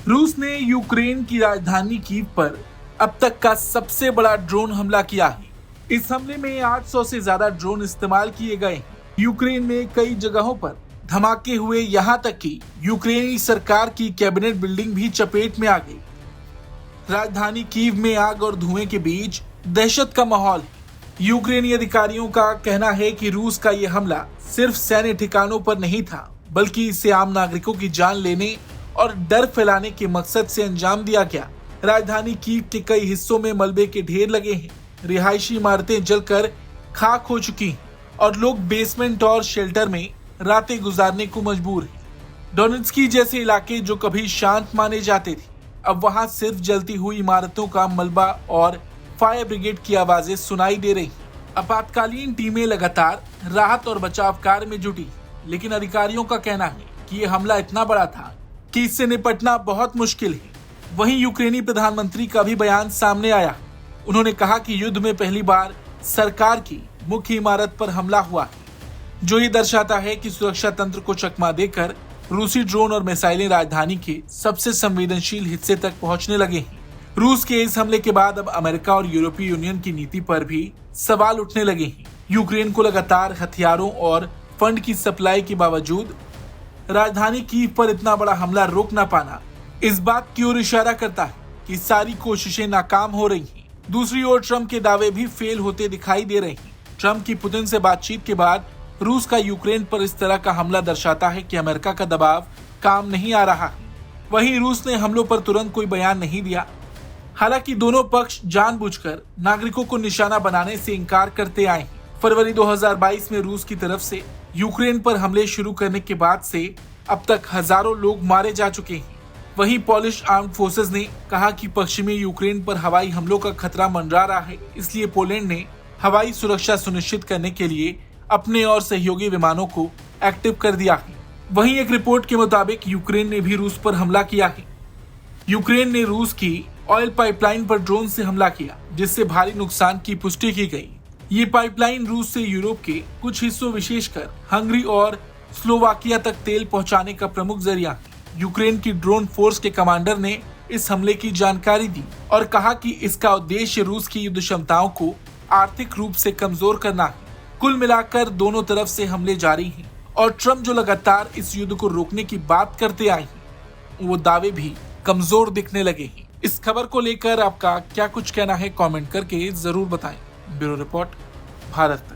रूस ने यूक्रेन की राजधानी कीव पर अब तक का सबसे बड़ा ड्रोन हमला किया है। इस हमले में 800 से ज्यादा ड्रोन इस्तेमाल किए गए हैं। यूक्रेन में कई जगहों पर धमाके हुए, यहाँ तक कि यूक्रेनी सरकार की कैबिनेट बिल्डिंग भी चपेट में आ गई। राजधानी कीव में आग और धुएं के बीच दहशत का माहौल है। यूक्रेनी अधिकारियों का कहना है कि रूस का यह हमला सिर्फ सैन्य ठिकानों पर नहीं था, बल्कि इसे आम नागरिकों की जान लेने और डर फैलाने के मकसद से अंजाम दिया गया। राजधानी कीव के कई हिस्सों में मलबे के ढेर लगे हैं, रिहायशी इमारतें जलकर खाक हो चुकी हैं और लोग बेसमेंट और शेल्टर में रातें गुजारने को मजबूर हैं। डोनेट्स्की जैसे इलाके जो कभी शांत माने जाते थे, अब वहां सिर्फ जलती हुई इमारतों का मलबा और फायर ब्रिगेड की आवाजें सुनाई दे रही। आपातकालीन टीमें लगातार राहत और बचाव कार्य में जुटी, लेकिन अधिकारियों का कहना है कि यह हमला इतना बड़ा था कि इससे निपटना बहुत मुश्किल है। वहीं यूक्रेनी प्रधानमंत्री का भी बयान सामने आया। उन्होंने कहा कि युद्ध में पहली बार सरकार की मुख्य इमारत पर हमला हुआ है, जो ये दर्शाता है कि सुरक्षा तंत्र को चकमा देकर रूसी ड्रोन और मिसाइलें राजधानी के सबसे संवेदनशील हिस्से तक पहुंचने लगे हैं। रूस के इस हमले के बाद अब अमेरिका और यूरोपीय यूनियन की नीति पर भी सवाल उठने लगे हैं। यूक्रेन को लगातार हथियारों और फंड की सप्लाई के बावजूद राजधानी कीव पर इतना बड़ा हमला रोक न पाना इस बात की ओर इशारा करता है कि सारी कोशिशें नाकाम हो रही हैं। दूसरी ओर ट्रंप के दावे भी फेल होते दिखाई दे रहे हैं। ट्रंप की पुतिन से बातचीत के बाद रूस का यूक्रेन पर इस तरह का हमला दर्शाता है कि अमेरिका का दबाव काम नहीं आ रहा है। वहीं रूस ने हमलों पर तुरंत कोई बयान नहीं दिया। हालांकि दोनों पक्ष जानबूझकर नागरिकों को निशाना बनाने से इनकार करते आए हैं। फरवरी 2022 में रूस की तरफ से यूक्रेन पर हमले शुरू करने के बाद से अब तक हजारों लोग मारे जा चुके हैं। वहीं पोलिश आर्म्ड फोर्सेस ने कहा कि पश्चिमी यूक्रेन पर हवाई हमलों का खतरा मंडरा रहा है, इसलिए पोलैंड ने हवाई सुरक्षा सुनिश्चित करने के लिए अपने और सहयोगी विमानों को एक्टिव कर दिया है। वहीं एक रिपोर्ट के मुताबिक यूक्रेन ने भी रूस पर हमला किया है। यूक्रेन ने रूस की ऑयल पाइपलाइन पर ड्रोन से हमला किया, जिससे भारी नुकसान की पुष्टि की गई। ये पाइपलाइन रूस से यूरोप के कुछ हिस्सों, विशेषकर हंगरी और स्लोवाकिया तक तेल पहुंचाने का प्रमुख जरिया है। यूक्रेन की ड्रोन फोर्स के कमांडर ने इस हमले की जानकारी दी और कहा कि इसका उद्देश्य रूस की युद्ध क्षमताओं को आर्थिक रूप से कमजोर करना है। कुल मिलाकर दोनों तरफ से हमले जारी हैं और ट्रंप जो लगातार इस युद्ध को रोकने की बात करते आए हैं, वो दावे भी कमजोर दिखने लगे हैं। इस खबर को लेकर आपका क्या कुछ कहना है, कमेंट करके जरूर बताएं। ब्यूरो रिपोर्ट, भारत तक।